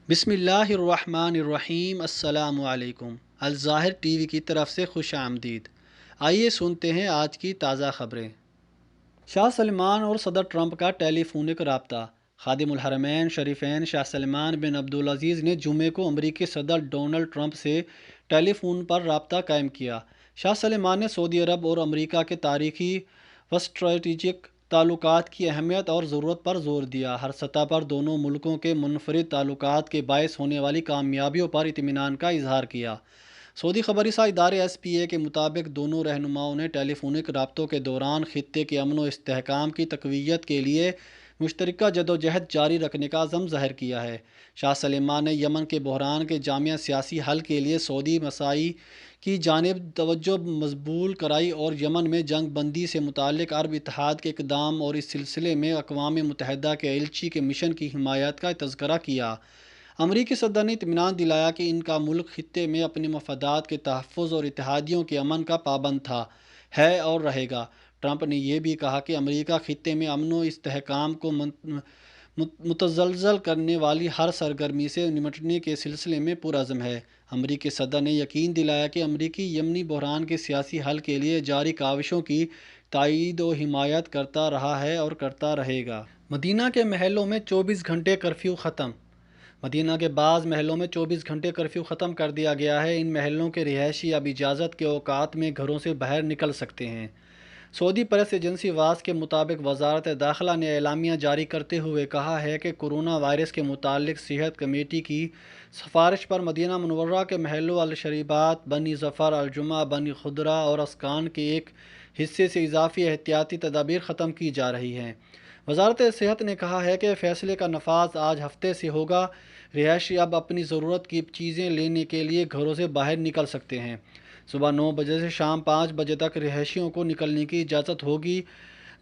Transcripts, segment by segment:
بسم اللہ الرحمن الرحیم۔ السلام علیکم۔ الظاہر ٹی وی کی طرف سے خوش آمدید۔ آئیے سنتے ہیں آج کی تازہ خبریں۔ شاہ سلمان اور صدر ٹرمپ کا ٹیلی فونک رابطہ۔ خادم الحرمین شریفین شاہ سلمان بن عبدالعزیز نے جمعے کو امریکی صدر ڈونلڈ ٹرمپ سے ٹیلی فون پر رابطہ قائم کیا۔ شاہ سلمان نے سعودی عرب اور امریکہ کے تاریخی و اسٹریٹجک تعلقات کی اہمیت اور ضرورت پر زور دیا۔ ہر سطح پر دونوں ملکوں کے منفرد تعلقات کے باعث ہونے والی کامیابیوں پر اطمینان کا اظہار کیا۔ سعودی خبری سا ادارے ایس پی اے کے مطابق دونوں رہنماؤں نے ٹیلی فونک رابطوں کے دوران خطے کے امن و استحکام کی تقویت کے لیے مشترکہ جدوجہد جاری رکھنے کا عزم ظاہر کیا ہے۔ شاہ سلمان نے یمن کے بحران کے جامع سیاسی حل کے لیے سعودی مساعی کی جانب توجہ مبذول کرائی اور یمن میں جنگ بندی سے متعلق عرب اتحاد کے اقدام اور اس سلسلے میں اقوام متحدہ کے ایلچی کے مشن کی حمایت کا تذکرہ کیا۔ امریکی صدر نے اطمینان دلایا کہ ان کا ملک خطے میں اپنے مفادات کے تحفظ اور اتحادیوں کے امن کا پابند تھا، ہے اور رہے گا۔ ٹرمپ نے یہ بھی کہا کہ امریکہ خطے میں امن و استحکام کو متزلزل کرنے والی ہر سرگرمی سے نمٹنے کے سلسلے میں پرعزم ہے۔ امریکی صدر نے یقین دلایا کہ امریکی یمنی بحران کے سیاسی حل کے لیے جاری کاوشوں کی تائید و حمایت کرتا رہا ہے اور کرتا رہے گا۔ مدینہ کے محلوں میں 24 گھنٹے کرفیو ختم۔ مدینہ کے بعض محلوں میں 24 گھنٹے کرفیو ختم کر دیا گیا ہے۔ ان محلوں کے رہائشی اب اجازت کے اوقات میں گھروں سے باہر نکل سکتے ہیں۔ سعودی پریس ایجنسی واس کے مطابق وزارت داخلہ نے اعلامیہ جاری کرتے ہوئے کہا ہے کہ کورونا وائرس کے متعلق صحت کمیٹی کی سفارش پر مدینہ منورہ کے محلوں الشریبات، بنی ظفر، الجمعہ، بنی خدرہ اور اسکان کے ایک حصے سے اضافی احتیاطی تدابیر ختم کی جا رہی ہیں۔ وزارت صحت نے کہا ہے کہ فیصلے کا نفاذ آج ہفتے سے ہوگا۔ رہائشی اب اپنی ضرورت کی چیزیں لینے کے لیے گھروں سے باہر نکل سکتے ہیں۔ صبح 9 بجے سے شام 5 بجے تک رہائشیوں کو نکلنے کی اجازت ہوگی۔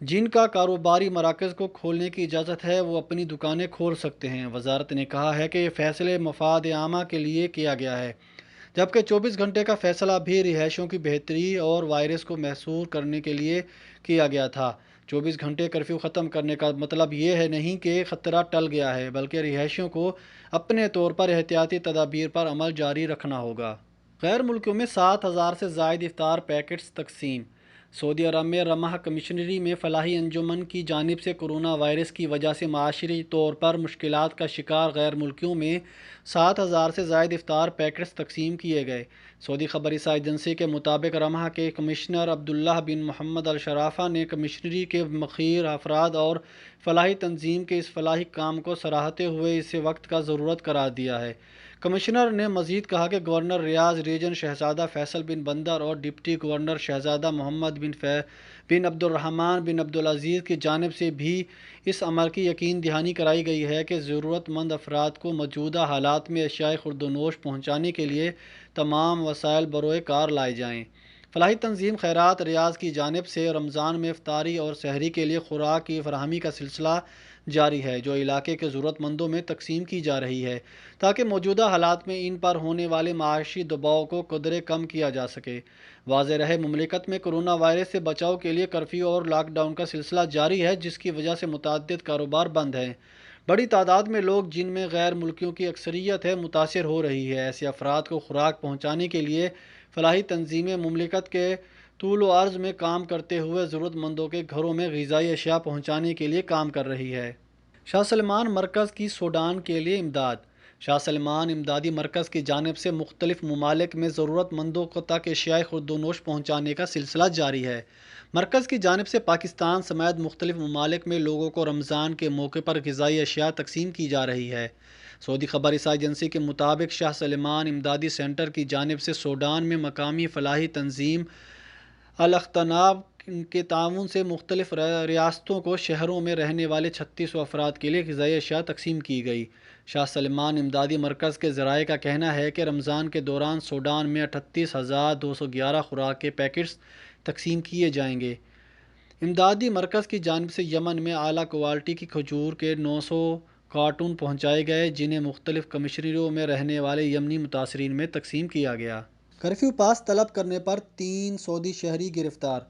جن کا کاروباری مراکز کو کھولنے کی اجازت ہے وہ اپنی دکانیں کھول سکتے ہیں۔ وزارت نے کہا ہے کہ یہ فیصلے مفاد عامہ کے لیے کیا گیا ہے، جبکہ 24 گھنٹے کا فیصلہ بھی رہائشیوں کی بہتری اور وائرس کو محصور کرنے کے لیے کیا گیا تھا۔ 24 گھنٹے کرفیو ختم کرنے کا مطلب یہ ہے نہیں کہ خطرہ ٹل گیا ہے، بلکہ رہائشیوں کو اپنے طور پر احتیاطی تدابیر پر عمل جاری رکھنا ہوگا۔ غیر ملکیوں میں 7,000 سے زائد افطار پیکٹس تقسیم۔ سعودی عرب میں رمح کمشنری میں فلاحی انجمن کی جانب سے کورونا وائرس کی وجہ سے معاشی طور پر مشکلات کا شکار غیر ملکیوں میں 7,000 سے زائد افطار پیکٹس تقسیم کیے گئے۔ سعودی خبری سا ایجنسی کے مطابق رمح کے کمشنر عبداللہ بن محمد الشرافہ نے کمشنری کے مخیر افراد اور فلاحی تنظیم کے اس فلاحی کام کو سراہتے ہوئے اسے وقت کا ضرورت قرار دیا ہے۔ کمشنر نے مزید کہا کہ گورنر ریاض ریجن شہزادہ فیصل بن بندر اور ڈپٹی گورنر شہزادہ محمد بن عبد الرحمن بن عبدالعزیز کی جانب سے بھی اس امر کی یقین دہانی کرائی گئی ہے کہ ضرورت مند افراد کو موجودہ حالات میں اشیاء خورد و نوش پہنچانے کے لیے تمام وسائل بروئے کار لائے جائیں۔ فلاحی تنظیم خیرات ریاض کی جانب سے رمضان میں افطاری اور سحری کے لیے خوراک کی فراہمی کا سلسلہ جاری ہے، جو علاقے کے ضرورت مندوں میں تقسیم کی جا رہی ہے تاکہ موجودہ حالات میں ان پر ہونے والے معاشی دباؤ کو قدرے کم کیا جا سکے۔ واضح رہے مملکت میں کورونا وائرس سے بچاؤ کے لیے کرفیو اور لاک ڈاؤن کا سلسلہ جاری ہے، جس کی وجہ سے متعدد کاروبار بند ہیں۔ بڑی تعداد میں لوگ، جن میں غیر ملکیوں کی اکثریت ہے، متاثر ہو رہی ہے۔ ایسے افراد کو خوراک پہنچانے کے لیے فلاحی تنظیمیں مملکت کے طول و عرض میں کام کرتے ہوئے ضرورت مندوں کے گھروں میں غذائی اشیاء پہنچانے کے لیے کام کر رہی ہے۔ شاہ سلمان مرکز کی سوڈان کے لیے امداد۔ شاہ سلمان امدادی مرکز کی جانب سے مختلف ممالک میں ضرورت مندوں تک اشیاء خورد و نوش پہنچانے کا سلسلہ جاری ہے۔ مرکز کی جانب سے پاکستان سمیت مختلف ممالک میں لوگوں کو رمضان کے موقع پر غذائی اشیاء تقسیم کی جا رہی ہے۔ سعودی خبری سا ایجنسی کے مطابق شاہ سلمان امدادی سینٹر کی جانب سے سوڈان میں مقامی فلاحی تنظیم الاختناب کے تعاون سے مختلف ریاستوں کو شہروں میں رہنے والے 3600 افراد کے لیے غذائی اشیاء تقسیم کی گئی۔ شاہ سلمان امدادی مرکز کے ذرائع کا کہنا ہے کہ رمضان کے دوران سوڈان میں 38,211 خوراک کے پیکٹس تقسیم کیے جائیں گے۔ امدادی مرکز کی جانب سے یمن میں اعلیٰ کوالٹی کی کھجور کے 900 کارٹون پہنچائے گئے، جنہیں مختلف کمشنریوں میں رہنے والے یمنی متاثرین میں تقسیم کیا گیا۔ کرفیو پاس طلب کرنے پر 3 سعودی شہری گرفتار۔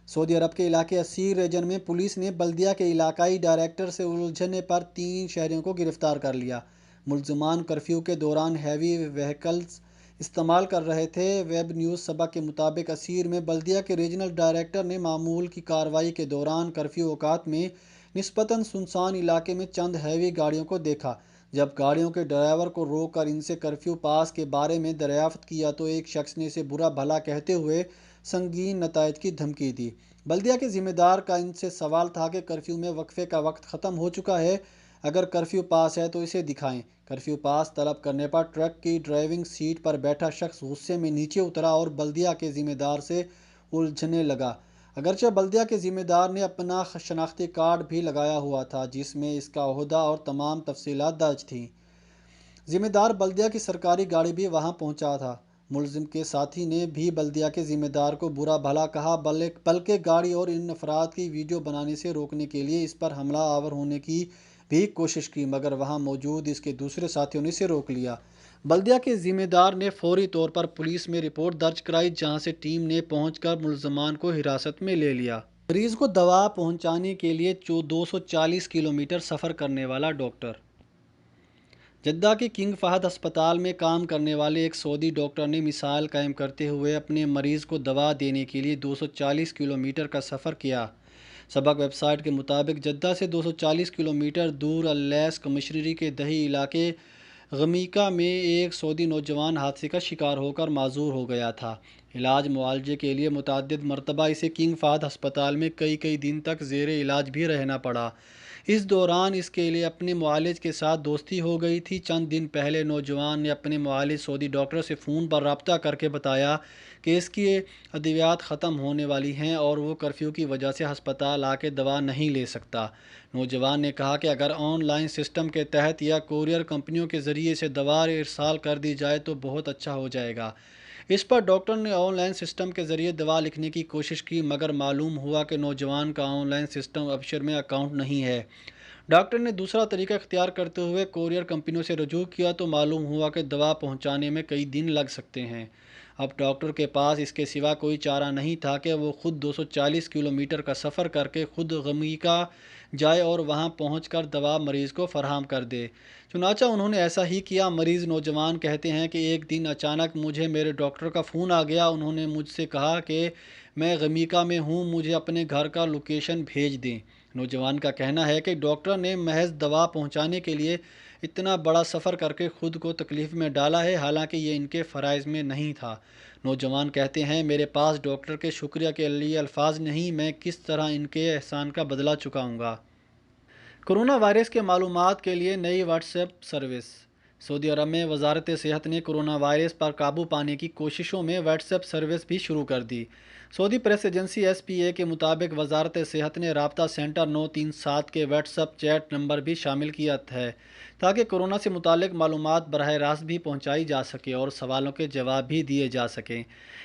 سعودی عرب کے علاقے اسیر ریجن میں پولیس نے بلدیہ کے علاقائی ڈائریکٹر سے الجھنے پر 3 شہریوں کو گرفتار کر لیا۔ ملزمان کرفیو کے دوران ہیوی وہیکلز استعمال کر رہے تھے۔ ویب نیوز سبق کے مطابق اسیر میں بلدیہ کے ریجنل ڈائریکٹر نے معمول کی کارروائی کے دوران کرفیو اوقات میں نسبتاً سنسان علاقے میں چند ہیوی گاڑیوں کو دیکھا۔ جب گاڑیوں کے ڈرائیور کو روک کر ان سے کرفیو پاس کے بارے میں دریافت کیا تو ایک شخص نے اسے برا بھلا کہتے ہوئے سنگین نتائج کی دھمکی دی۔ بلدیہ کے ذمہ دار کا ان سے سوال تھا کہ کرفیو میں وقفے کا وقت ختم ہو چکا ہے، اگر کرفیو پاس ہے تو اسے دکھائیں۔ کرفیو پاس طلب کرنے پر ٹرک کی ڈرائیونگ سیٹ پر بیٹھا شخص غصے میں نیچے اترا اور بلدیہ کے ذمہ دار سے الجھنے لگا، اگرچہ بلدیہ کے ذمہ دار نے اپنا شناختی کارڈ بھی لگایا ہوا تھا جس میں اس کا عہدہ اور تمام تفصیلات درج تھیں۔ ذمہ دار بلدیہ کی سرکاری گاڑی بھی وہاں پہنچا تھا۔ ملزم کے ساتھی نے بھی بلدیہ کے ذمہ دار کو برا بھلا کہا، بلکہ گاڑی اور ان افراد کی ویڈیو بنانے سے روکنے کے لیے اس پر حملہ آور ہونے کی بھی کوشش کی، مگر وہاں موجود اس کے دوسرے ساتھیوں نے اسے روک لیا۔ بلدیہ کے ذمہ دار نے فوری طور پر پولیس میں رپورٹ درج کرائی، جہاں سے ٹیم نے پہنچ کر ملزمان کو حراست میں لے لیا۔ مریض کو دوا پہنچانے کے لیے 240 کلومیٹر سفر کرنے والا ڈاکٹر۔ جدہ کے کنگ فہد ہسپتال میں کام کرنے والے ایک سعودی ڈاکٹر نے مثال قائم کرتے ہوئے اپنے مریض کو دوا دینے کے لیے 240 کلومیٹر کا سفر کیا۔ سبق ویب سائٹ کے مطابق جدہ سے 240 کلومیٹر دور اللیس کمشنری کے دیہی علاقے غمیکا میں ایک سعودی نوجوان حادثے کا شکار ہو کر معذور ہو گیا تھا۔ علاج معالجے کے لیے متعدد مرتبہ اسے کنگ فہد ہسپتال میں کئی دن تک زیر علاج بھی رہنا پڑا۔ اس دوران اس کے لیے اپنے معالج کے ساتھ دوستی ہو گئی تھی۔ چند دن پہلے نوجوان نے اپنے معالج سعودی ڈاکٹر سے فون پر رابطہ کر کے بتایا کہ اس کی ادویات ختم ہونے والی ہیں اور وہ کرفیو کی وجہ سے ہسپتال آ کے دوا نہیں لے سکتا۔ نوجوان نے کہا کہ اگر آن لائن سسٹم کے تحت یا کوریئر کمپنیوں کے ذریعے سے دوا ارسال کر دی جائے تو بہت اچھا ہو جائے گا۔ اس پر ڈاکٹر نے آن لائن سسٹم کے ذریعے دوا لکھنے کی کوشش کی، مگر معلوم ہوا کہ نوجوان کا آن لائن سسٹم ابشر میں اکاؤنٹ نہیں ہے۔ ڈاکٹر نے دوسرا طریقہ اختیار کرتے ہوئے کوریئر کمپنیوں سے رجوع کیا تو معلوم ہوا کہ دوا پہنچانے میں کئی دن لگ سکتے ہیں۔ اب ڈاکٹر کے پاس اس کے سوا کوئی چارہ نہیں تھا کہ وہ خود 240 کلومیٹر کا سفر کر کے خود غمیکا جائے اور وہاں پہنچ کر دوا مریض کو فراہم کر دے۔ چنانچہ انہوں نے ایسا ہی کیا۔ مریض نوجوان کہتے ہیں کہ ایک دن اچانک مجھے میرے ڈاکٹر کا فون آ گیا۔ انہوں نے مجھ سے کہا کہ میں غمیکا میں ہوں، مجھے اپنے گھر کا لوکیشن بھیج دیں۔ نوجوان کا کہنا ہے کہ ڈاکٹر نے محض دوا پہنچانے کے لیے اتنا بڑا سفر کر کے خود کو تکلیف میں ڈالا ہے، حالانکہ یہ ان کے فرائض میں نہیں تھا۔ نوجوان کہتے ہیں میرے پاس ڈاکٹر کے شکریہ کے لیے الفاظ نہیں، میں کس طرح ان کے احسان کا بدلہ چکاؤں گا۔ کرونا وائرس کے معلومات کے لیے نئی واٹس ایپ سروس۔ سعودی عرب میں وزارت صحت نے کرونا وائرس پر قابو پانے کی کوششوں میں واٹس ایپ سروس بھی شروع کر دی۔ سعودی پریس ایجنسی ایس پی اے کے مطابق وزارت صحت نے رابطہ سینٹر 937 کے واٹس ایپ چیٹ نمبر بھی شامل کیا ہے تاکہ کورونا سے متعلق معلومات براہ راست بھی پہنچائی جا سکے اور سوالوں کے جواب بھی دیے جا سکیں۔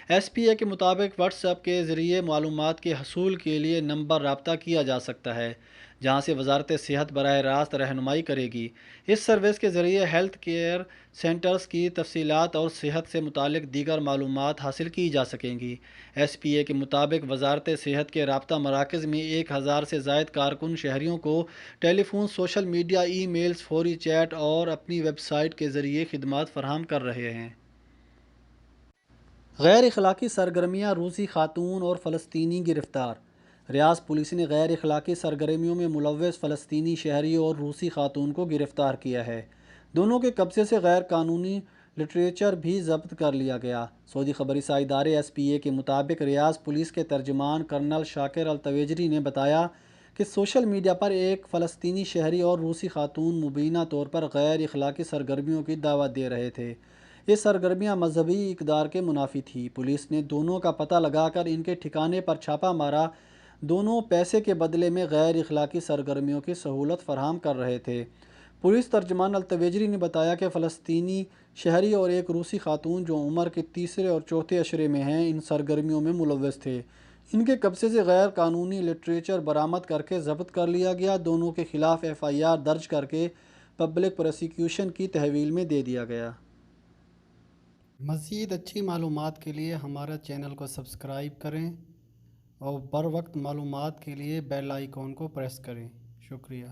ایس پی اے کے مطابق واٹس ایپ کے ذریعے معلومات کے حصول کے لیے نمبر رابطہ کیا جا سکتا ہے، جہاں سے وزارت صحت براہ راست رہنمائی کرے گی۔ اس سروس کے ذریعے ہیلتھ کیئر سینٹرز کی تفصیلات اور صحت سے متعلق دیگر معلومات حاصل کی جا سکیں گی۔ ایس پی اے کے مطابق وزارت صحت کے رابطہ مراکز میں 1000 سے زائد کارکن شہریوں کو ٹیلی phone, social media, e mails, فوری چیٹ اور اپنی ویب سائٹ کے ذریعے خدمات فراہم کر رہے ہیں۔ غیر اخلاقی سرگرمیاں، روسی خاتون اور فلسطینی گرفتار۔ ریاض پولیس نے غیر اخلاقی سرگرمیوں میں ملوث فلسطینی شہری اور روسی خاتون کو گرفتار کیا ہے۔ دونوں کے قبضے سے غیر قانونی لٹریچر بھی ضبط کر لیا گیا۔ سعودی خبری ادارے ایس پی اے کے مطابق ریاض پولیس کے ترجمان کرنل شاکر التویجری نے بتایا کہ سوشل میڈیا پر ایک فلسطینی شہری اور روسی خاتون مبینہ طور پر غیر اخلاقی سرگرمیوں کی دعوت دے رہے تھے۔ یہ سرگرمیاں مذہبی اقدار کے منافی تھیں۔ پولیس نے دونوں کا پتہ لگا کر ان کے ٹھکانے پر چھاپہ مارا۔ دونوں پیسے کے بدلے میں غیر اخلاقی سرگرمیوں کی سہولت فراہم کر رہے تھے۔ پولیس ترجمان التویجری نے بتایا کہ فلسطینی شہری اور ایک روسی خاتون جو عمر کے تیسرے اور چوتھے عشرے میں ہیں، ان سرگرمیوں میں ملوث تھے۔ ان کے قبضے سے غیر قانونی لٹریچر برآمد کر کے ضبط کر لیا گیا۔ دونوں کے خلاف ایف آئی آر درج کر کے پبلک پروسیکیوشن کی تحویل میں دے دیا گیا۔ مزید اچھی معلومات کے لیے ہمارا چینل کو سبسکرائب کریں اور بر وقت معلومات کے لیے بیل آئیکن کو پریس کریں۔ شکریہ۔